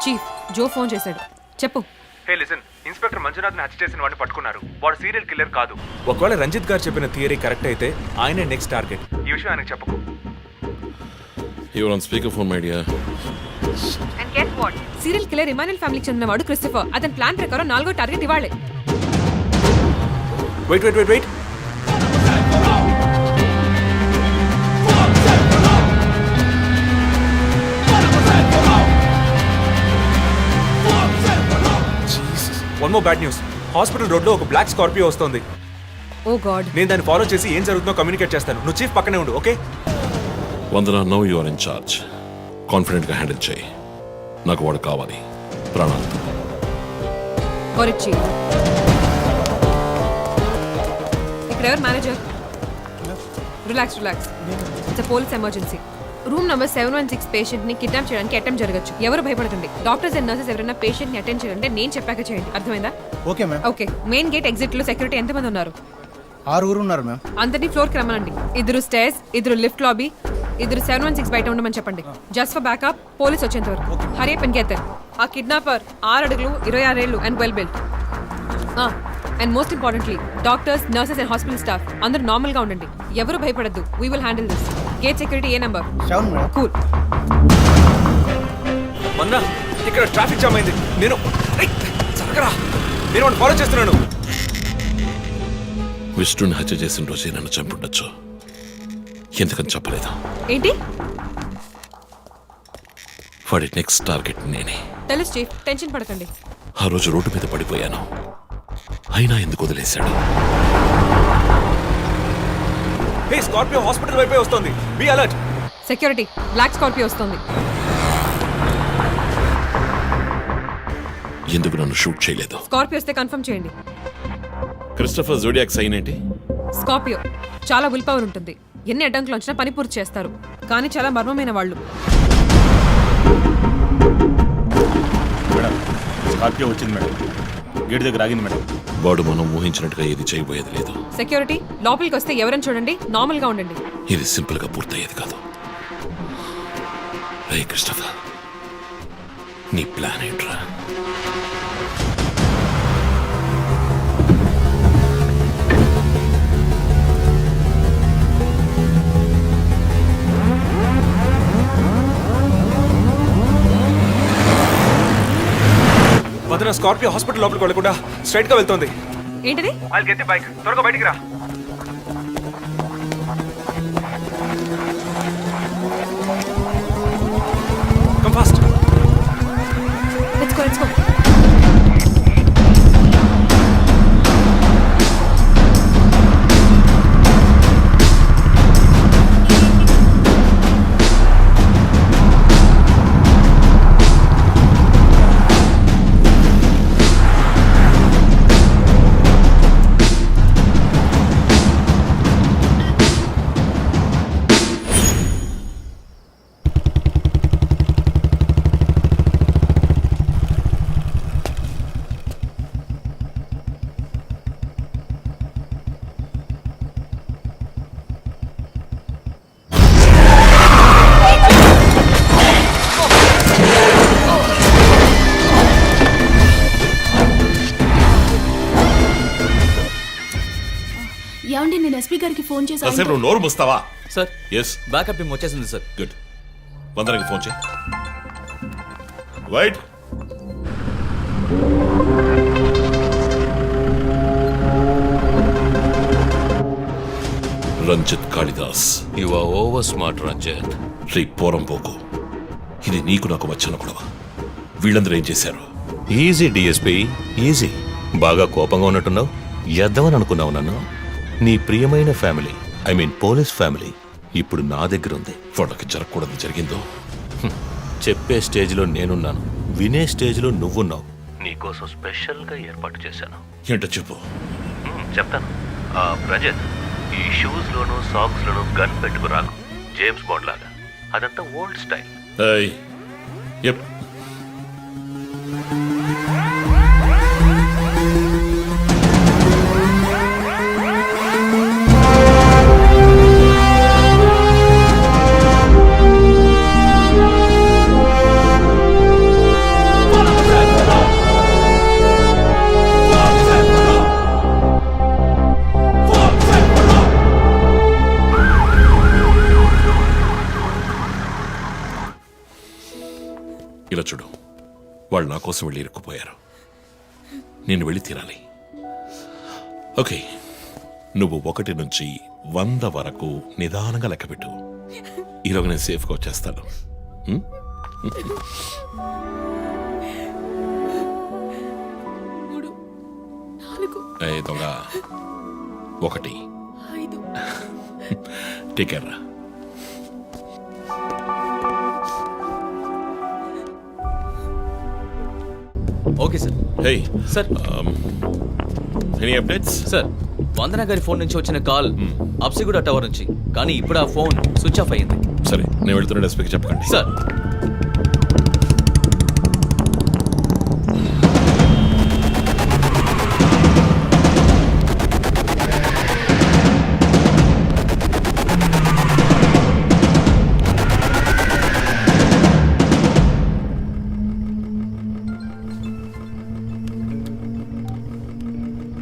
Chief, Joe phone చేశాడు. చెప్పు. హే లిసన్, ఇన్స్పెక్టర్ మంజునాథ్ని హత్య చేసిన వాడిని పట్టుకున్నారు. వాడు సీరియల్ కిల్లర్ కాదు. ఒకవేళ రంజిత్ గారు చెప్పిన థియరీ కరెక్ట్ అయితే ఆయనే నెక్స్ట్ టార్గెట్. ఈ విషయం ఆయనకు చెప్పకు. Your on speaker phone my dear. And get what? Serial killer Emmanuel ఫ్యామిలీకి చెందినవాడు క్రిస్టఫర్. అతని ప్లాన్ ప్రకారం 4వ టార్గెట్ ఇవాళే. Wait wait wait wait. One more bad news. Hospital road లో ఒక బ్లాక్ స్కార్పియో వస్తుంది. Oh God. నేను దాన్ని ఫాలో చేసి ఏం జరుగుతుందో కమ్యూనికేట్ చేస్తాను. నువ్వు చీఫ్ పక్కనే ఉండు, okay? Vandana, no you are in charge. Confident గా హ్యాండిల్ చేయి. నాకు వాడు కావాలి, ప్రాణాలు. చీఫ్, ఇక్కడ ఎవరు manager? Relax relax. It's police emergency. Room number 716 patient ని కిడ్నాప్ చేయడానికి అటెంప్ట్ జరగచ్చు. ఎవరు భయపడకండి. డాక్టర్స్ అండ్ నర్సెస్ ఎవరైనా పేషెంట్ ని అటెండ్ చేయాలంటే నేను చెప్పాక చేయండి. అర్థమైందా? Okay ma'am. Okay. Main gate exit లో సెక్యూరిటీ ఎంతమంది ఉన్నారు? 6 ఉన్నారు మ్యామ్. అందరినీ ఫ్లోర్ కి రమ్మనండి. 2 స్టేర్స్, 2 లిఫ్ట్ లాబీ, 2 716 బయట ఉండమని చెప్పండి. జస్ట్ ఫర్ బ్యాకప్, పోలీస్ వచ్చేంత వరకు. Hurry up and get there. ఆ కిడ్నాపర్ 6 అడుగులు 26 ఏళ్ళు and well built. And most importantly doctors, nurses and hospital staff అందరూ నార్మల్ గా ఉండండి. ఎవరు భయపడద్దు. We will handle this. Gate security ఏ నెంబర్? 7 మేడం. కూల్. మన్నా, ఇక్కడ ట్రాఫిక్ జామ్ అయింది. నేను వాడిని ఫాలో చేస్తున్నాను. విష్ణుని హత్య చేసిన రోజే నన్ను చంపుండొచ్చు. ఎందుకని చెప్పలేదు? ఏంటి? వాడి నెక్స్ట్ టార్గెట్ నేనే. తెలుసు చీఫ్, టెన్షన్ పడకండి. ఆ రోజు రోడ్డు మీద పడిపోయాను, అయినా ఎందుకు వదిలేశాడు? హే, స్కార్పియో హాస్పిటల్ వైపే వస్తుంది. Be alert. Security, black Scorpio వస్తుంది. ఎందుకు నన్ను షూట్ చేయలేదు? స్కార్పియో వస్తే కన్ఫర్మ్ చేయండి. క్రిస్టఫర్ జోడియాక్ సైన్ ఏంటి? స్కార్పియో చాలా విల్ పవర్ ఉంటుంది. ఎన్ని అడ్డంకులు వచ్చినా పని పూర్తి చేస్తారు. కానీ చాలా మర్మమైన వాళ్ళు. స్కార్పియో వచ్చింది మేడం. గేట్ దగ్గర ఆగింది మేడం. వాడు మనం ఊహించినట్టుగా ఏది చేయబోయేది లేదు. సెక్యూరిటీ, లోపలికి వస్తే ఎవరైనా చూడండి, నార్మల్ గా ఉండండి. ఇది సింపుల్ గా పూర్తయ్యేది కాదు. రే క్రిస్టఫర్, నీ ప్లాన్ ఏంట్రా? వదన, స్కార్పియో హాస్పిటల్ లోపలికి వెళ్ళకుండా స్ట్రైట్ గా వెళ్తుంది. ఏంటిది? వాళ్ళకి ఎత్తి బైక్, త్వరగా బయటికి రా. Come fast. Let's go, let's go. ఏమండి నేను ఎస్పీ గారికి ఫోన్ చేశాను. కాసేపు నువ్వు నోరు మూస్తావా? సార్ ఎస్, బ్యాకప్ టీమ్ వచ్చేసింది సార్. గుడ్. వందనకి ఫోన్ చేయి. Wait, Ranjit Kalidas. You are over smart Ranjit. రే పోరం పోకు, ఇది నీకు నాకు వచ్చిన గొడవ. వీళ్ళందరూ ఏం చేశారు? Easy DSP, easy. బాగా కోపంగా ఉన్నట్టున్నావు. ఎద్దామని అనుకున్నావు నన్ను. నీ ప్రియమైన family, I mean police family ఇప్పుడు నా దగ్గర ఉంది. వాళ్ళకి జరగకూడదు జరిగిందో. చెప్పే స్టేజ్లో నేనున్నాను, వినే స్టేజ్లో నువ్వున్నావు. నీకోసం స్పెషల్గా ఏర్పాటు చేశాను. ఏంటో చెప్పు. చెప్తాను. రజత్, ఈ షూస్లోను సాక్స్లోను గన్ పెట్టుకురాకు, జేమ్స్ బాండ్ లాగా. అదంతా ఓల్డ్ స్టైల్. ఏయ్, ఎప్. ఇలా చూడు, వాళ్ళు నా కోసం వెళ్ళి ఇరుక్కుపోయారు. నేను వెళ్ళి తీరాలి. ఓకే, నువ్వు 1 నుంచి 100 వరకు నిదానంగా లెక్కపెట్టు. ఈలోగా నేను సేఫ్గా వచ్చేస్తాను. ఏ దొంగ, 1 టేక్ కేర్ రా. Okay sir. Hey sir, any updates? Sir, Vandana గారి ఫోన్ నుంచి వచ్చిన కాల్ అప్సిగూడ టవర్ నుంచి, కానీ ఇప్పుడు ఆ ఫోన్ స్విచ్ ఆఫ్ అయ్యింది. సరే, నేను వెళ్తున్న ఎస్పీకి చెప్పకండి. సార్.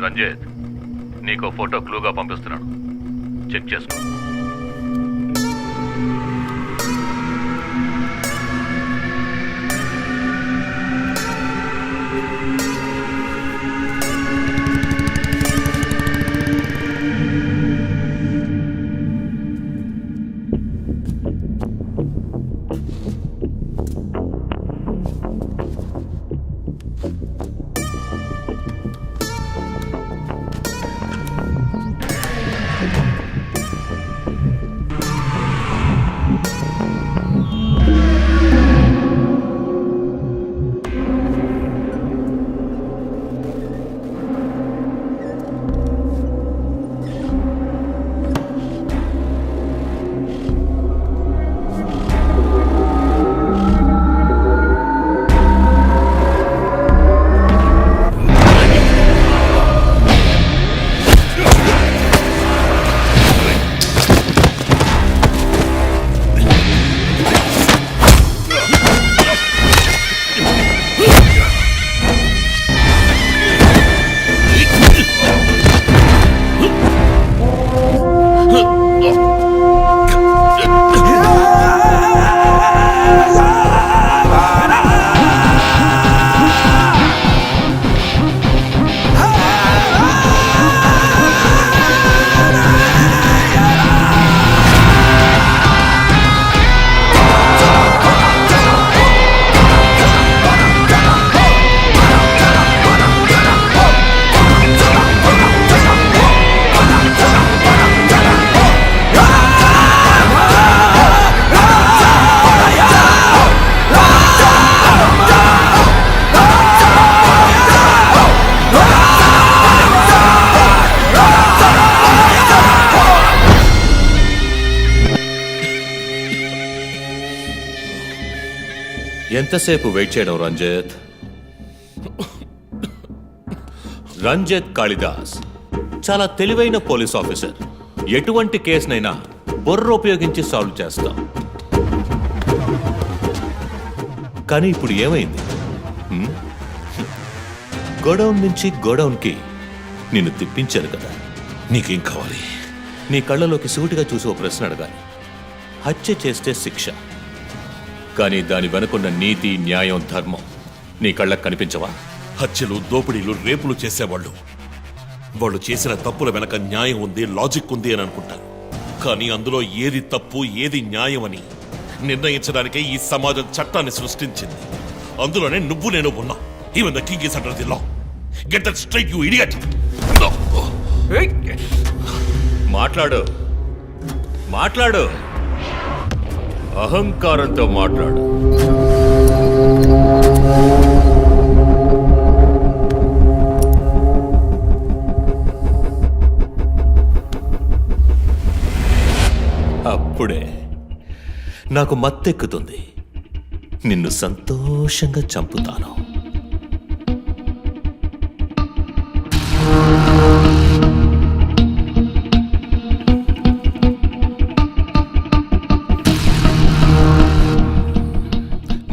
రంజిత్, నీకో ఫోటో క్లూగా పంపిస్తున్నాను, చెక్ చేసుకో. ఎంతసేపు వెయిట్ చేయడం రంజిత్? రంజిత్ కాళిదాస్ చాలా తెలివైన పోలీస్ ఆఫీసర్. ఎటువంటి కేసునైనా బుర్ర ఉపయోగించి సాల్వ్ చేస్తాం. కానీ ఇప్పుడు ఏమైంది? గోడౌన్ నుంచి గోడౌన్కి నిన్ను తిప్పించారు కదా. నీకేం కావాలి? నీ కళ్ళలోకి సూటిగా చూసి ఓ ప్రశ్న అడగాలి. హత్య చేస్తే శిక్ష, కానీ దాని వెనుకున్న నీతి, న్యాయం, ధర్మం నీ కళ్ళకు కనిపించవా? హత్యలు, దోపిడీలు, రేపులు చేసేవాళ్ళు వాళ్ళు చేసిన తప్పుల వెనక న్యాయం ఉంది, లాజిక్ ఉంది అని అనుకుంటారు. కానీ అందులో ఏది తప్పు, ఏది న్యాయం అని నిర్ణయించడానికే ఈ సమాజం చట్టాన్ని సృష్టించింది. అందులోనే నువ్వు నేను ఉన్నా. Even the king is under the law. Get that straight, you idiot. మాట్లాడు, మాట్లాడు, అహంకారంతో మాట్లాడు. అప్పుడే నాకు మత్తెక్కుతుంది. నిన్ను సంతోషంగా చంపుతాను.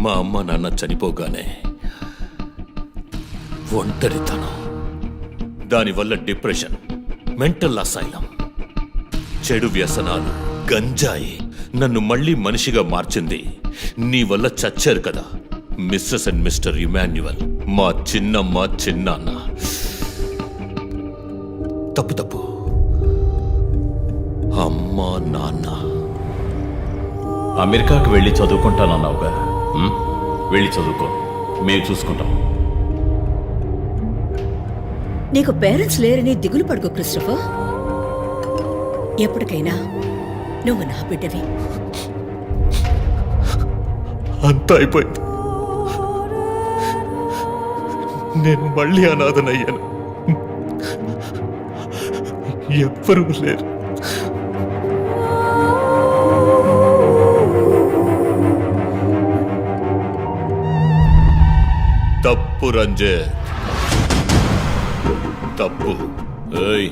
మా అమ్మ నాన్న చనిపోగానే ఒంటరితనం, దానివల్ల డిప్రెషన్, మెంటల్ అసైలం, చెడు వ్యసనాలు, గంజాయి నన్ను మళ్ళీ మనిషిగా మార్చింది. నీ వల్ల చచ్చారు కదా మిస్సెస్ అండ్ మిస్టర్ ఇమాన్యువల్, మా చిన్నమ్మ, చిన్నాన్న. తప్పు తప్పు, అమ్మా నాన్న. అమెరికాకి వెళ్ళి చదువుకుంటానన్నావుగా, వెళ్ళి చదువుకో, మేము చూసుకుంటాం. నీకు పేరెంట్స్ లేరని దిగులు పడుకో క్రిస్టఫర్. ఎప్పటికైనా నువ్వు నా బిడ్డవి. అంతా అయిపోయింది. నేను మళ్ళీ అనాథనయ్యాను. ఎవ్వరూ లేరు. తప్పు రంజిత్, తప్పు. ఏయ్,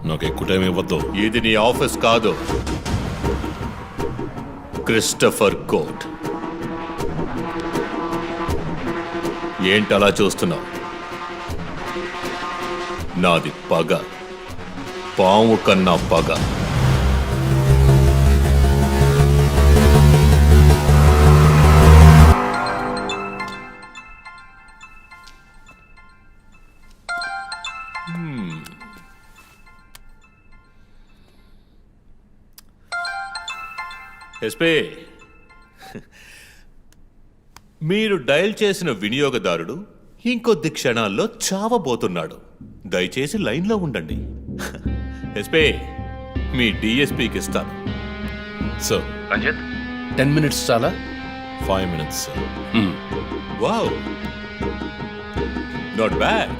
నాకు ఎక్కువ టైం ఇవ్వద్దు. ఇది నీ ఆఫీస్ కాదు, క్రిస్టఫర్ కోర్ట్. ఏంటలా చూస్తున్నావు? నాది పగ, పాము కన్నా పగ. ఎస్పీ, మీరు డయల్ చేసిన వినియోగదారుడు ఇంకొద్ది క్షణాల్లో చావబోతున్నాడు. దయచేసి లైన్లో ఉండండి. ఎస్పీ, మీ డిఎస్పీకి ఇస్తాను. సార్, రంజిత్ 10 minutes చాలా? 5 minutes, sir. Wow, not bad.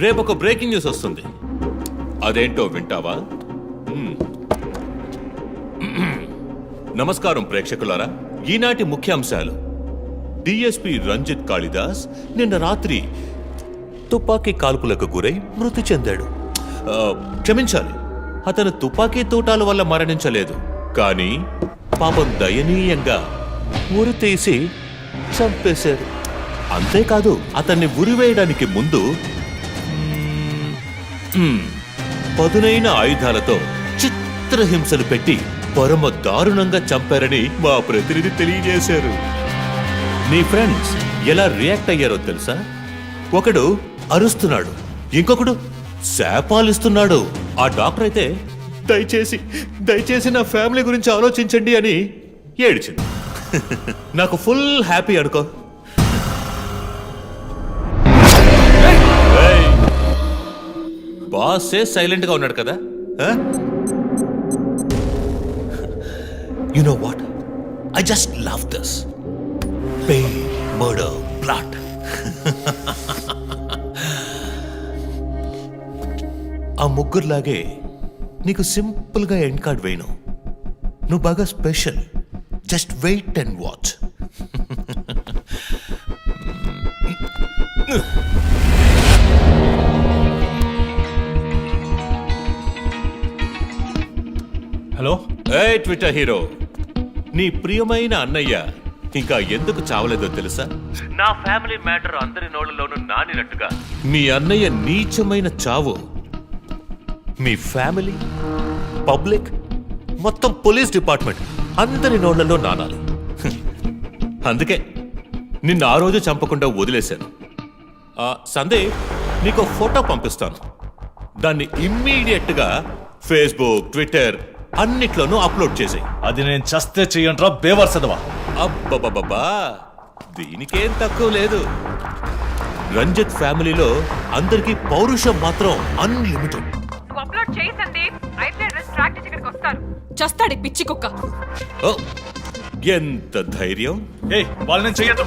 రేపు ఒక బ్రేకింగ్ న్యూస్ వస్తుంది. అదేంటో వింటావా? నమస్కారం ప్రేక్షకులారా. ఈనాటి ముఖ్యాంశాలు: డిఎస్పీ రంజిత్ కాళిదాస్ నిన్న రాత్రి తుపాకీ కాల్పులకు గురై మృతి చెందాడు. క్షమించాలి, అతను తుపాకీ తూటాల వల్ల మరణించలేదు, కానీ పాపం దయనీయంగా ఉరి తీసి చంపేశారు. అంతేకాదు, అతన్ని ఉరివేయడానికి ముందు పదునైన ఆయుధాలతో చిత్రహింసలు పెట్టి పరమ దారుణంగా చంపారని మా ప్రతినిధి తెలియజేశారు. నీ ఫ్రెండ్స్ ఎలా రియాక్ట్ అయ్యారో తెలుసా? ఒకడు అరుస్తున్నాడు, ఇంకొకడు శాపాలిస్తున్నాడు. ఆ డాక్టర్ అయితే దయచేసి నా ఫ్యామిలీ గురించి ఆలోచించండి అని ఏడ్చింది. నాకు ఫుల్ హ్యాపీ అనుకో. బాసే సైలెంట్ గా ఉన్నాడు కదా. You know what? I just love this. Pain, murder, blood. ఆ ముగ్గురులాగే నీకు సింపుల్ గా ఎండ్ కార్డ్ వేయను. నువ్వు బాగా special. Just wait and watch. Hello. ఏ ట్విట్టర్ హీరో, నీ ప్రియమైన అన్నయ్య ఇంకా ఎందుకు చావలేదో తెలుసా? నా ఫ్యామిలీ మ్యాటర్ అందరి నోళ్లలోనూ నానినట్టుగా మీ అన్నయ్య నీచమైన చావు మీ ఫ్యామిలీ, పబ్లిక్, మొత్తం పోలీస్ డిపార్ట్మెంట్ అందరి నోళ్లలో నానాలి. అందుకే నిన్ను ఆ రోజు చంపకుండా వదిలేశాను. సందీప్, నీకు ఫోటో పంపిస్తాను. దాన్ని ఇమ్మీడియట్గా ఫేస్బుక్, ట్విట్టర్ అన్నిట్లోనూ అప్లోడ్ చేసేయి. అది నేను చస్తే చెయ్యంట్రా బేవర్సదవా. అబ్బబ్బబ్బా, దీనికేం తక్కువ లేదు. రంజిత్ ఫ్యామిలీలో అందరికీ పౌరుషం మాత్రం అన్లిమిటెడ్. నువ్వు అప్లోడ్ చేయి సందీప్, అయితే ట్రాక్ చేసి ఇక్కడికి వస్తారు. చస్తాడు పిచ్చి కుక్క. ఓ, ఎంత ధైర్యం! వాళ్ళని చెయ్యదు.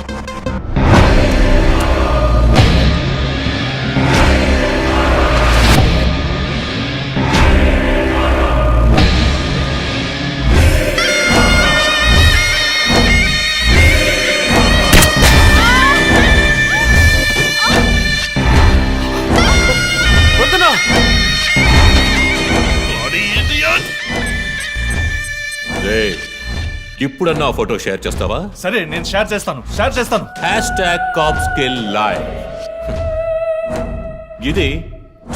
ఇప్పుడన్నా ఆ ఫోటో షేర్ చేస్తావా? సరే, నేను షేర్ చేస్తాను. #CopsKillLive. ఇది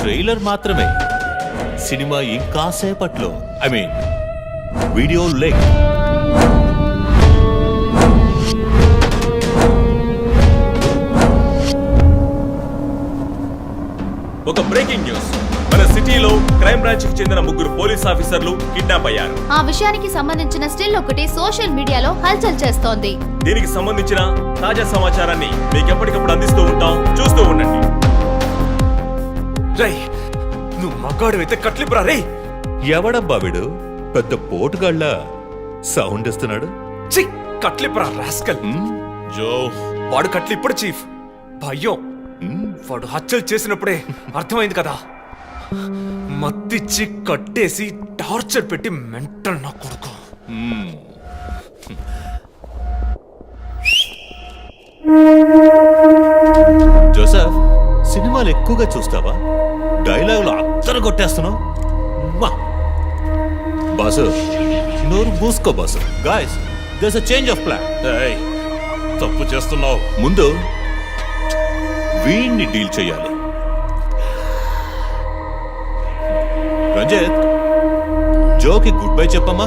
ట్రైలర్ మాత్రమే. సినిమా ఇంకా సేపట్లో, వీడియో లింక్. ఒక బ్రేకింగ్ న్యూస్. మన సిటీలో క్రైమ్ బ్రాంచ్ కి చెందిన 3 పోలీస్ ఆఫీసర్లు కిడ్నాప్ అయ్యారు. ఆ విషయానికి సంబంధించిన స్టిల్ ఒకటి సోషల్ మీడియాలో హల్చల్ చేస్తోంది. దీనికి సంబంధించిన తాజా సమాచారాన్ని మీకు ఎప్పటికప్పుడు అందిస్తూ ఉంటాం, చూస్తూ ఉండండి. రై, నువ్వు మగాడు అయితే కట్లిపురా రే. ఎవడబ్బా వీడు? పెద్ద పోటుగాళ్ళ సౌండ్ ఇస్తున్నాడు. కట్లిపురా రాస్కల్. జో, వాడు కట్లిప్పుడు చీఫ్. భయ్యో, వాడు హత్యలు చేసినప్పుడే అర్థమైంది కదా. మత్తిచ్చి కట్టేసి టార్చర్ పెట్టి మెంటల్ నా కొడుకు. జోసెఫ్, సినిమాలు ఎక్కువగా చూస్తావా? డైలాగులు అత్తరు కొట్టేస్తున్నావు. బాసు, నోరు మూసుకో boss. Guys, there's a change of plan. తప్పు చేస్తున్నావు. ముందు వీణ్ణి డీల్ చేయాలి. రంజిత్, జోకి గుడ్ బై చెప్పమ్మా.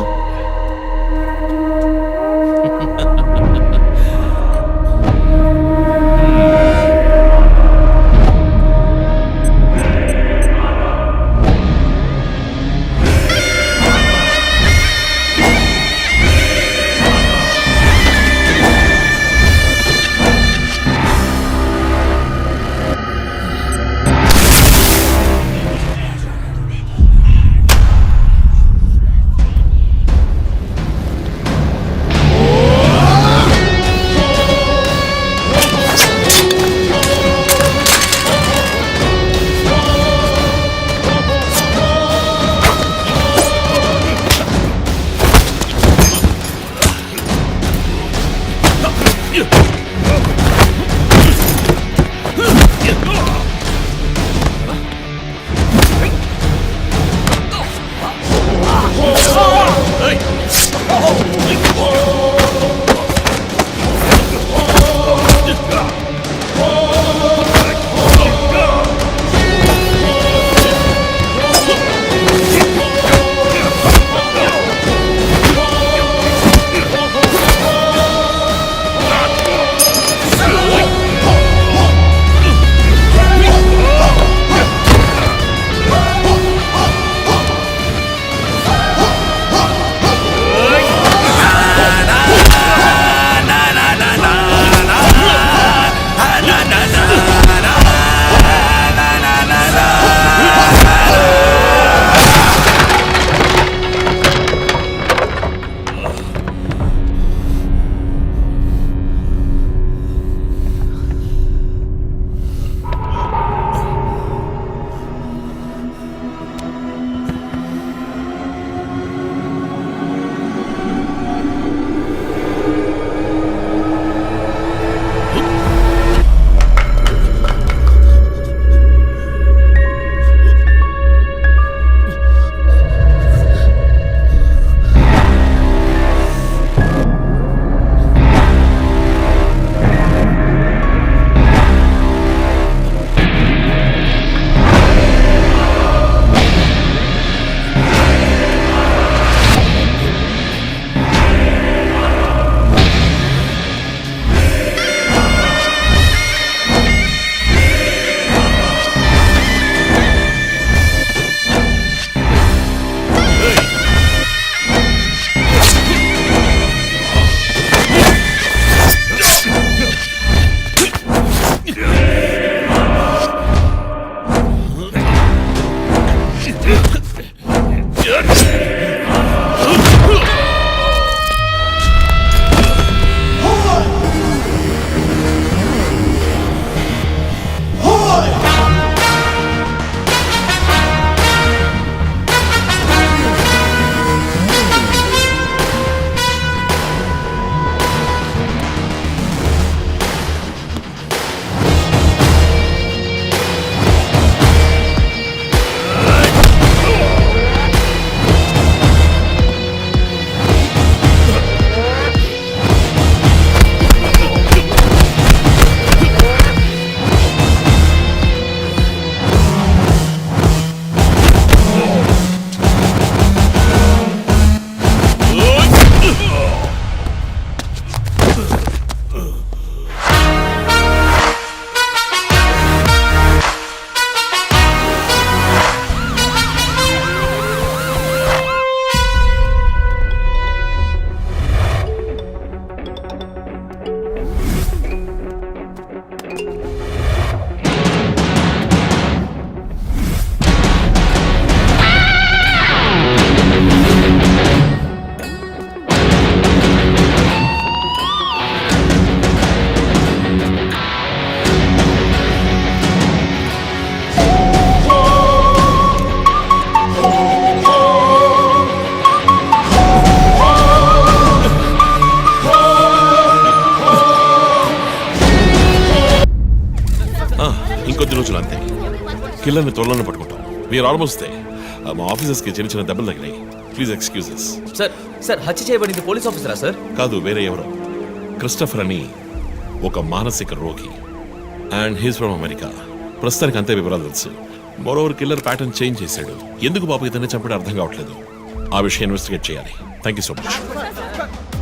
అంతే. కిల్లర్ని త్వరలోనే పట్టుకుంటాం. We are almost there. మా ఆఫీసర్స్కి చిన్న చిన్న దెబ్బలు తగిలాయి. Please excuses. సార్ హత్య చేయబడింది పోలీస్ ఆఫీసరా సార్? కాదు, వేరే ఎవరో. క్రిస్టఫర్ అని ఒక మానసిక రోగి. And he's from America. ప్రస్తుతానికి అంతే వివరాలు తెలుసు. మరోవర్ కిల్లర్ ప్యాటర్న్ చేంజ్ చేశాడు. ఎందుకు పాప ఇతన్ని చంపడం అర్థం కావట్లేదు. ఆ విషయం ఇన్వెస్టిగేట్ చేయాలి. Thank you so much.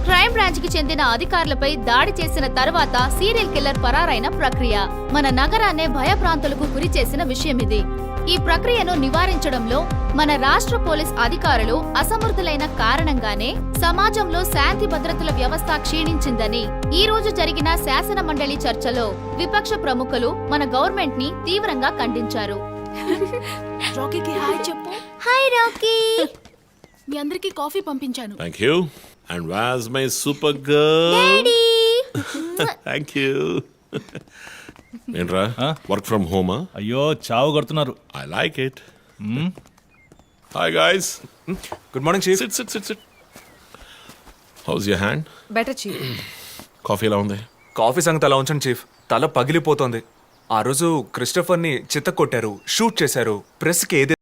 Crime branch కి చెందిన అధికారులపై దాడి చేసిన తర్వాత సీరియల్ కిల్లర్ పరారైన ప్రక్రియ మన నగరాన్నే భయభ్రాంతులకు గురి చేసిన విషయం ఇది. ఈ ప్రక్రియను నివారించడంలో మన రాష్ట్ర పోలీస్ అధికారులు అసమర్థులైన కారణంగానే సమాజంలో శాంతి భద్రతల వ్యవస్థ క్షీణించిందని ఈ రోజు జరిగిన శాసన మండలి చర్చలో విపక్ష ప్రముఖులు మన గవర్నమెంట్ ని తీవ్రంగా ఖండించారు. రాకీకి హాయ్ చెప్పు. Hi Rocky. మీ అందరికి కాఫీ పంపించాను. Thank you. And was my super girl. Thank you. ఏంట్రా వర్క్ ఫ్రమ్ హోమా? అయ్యో చావు కొడుతున్నారు. I like it. Hi guys. Good morning chief. Sit sit sit sit. How's your hand? Better chief. Coffee ఎలా ఉంది? కాఫీ సంగతి అలా ఉంచండి చీఫ్. తల పగిలిపోతోంది. ఆ రోజు క్రిస్టఫర్ని చిత్త కొట్టారు, షూట్ చేశారు. ప్రెస్కి ఏది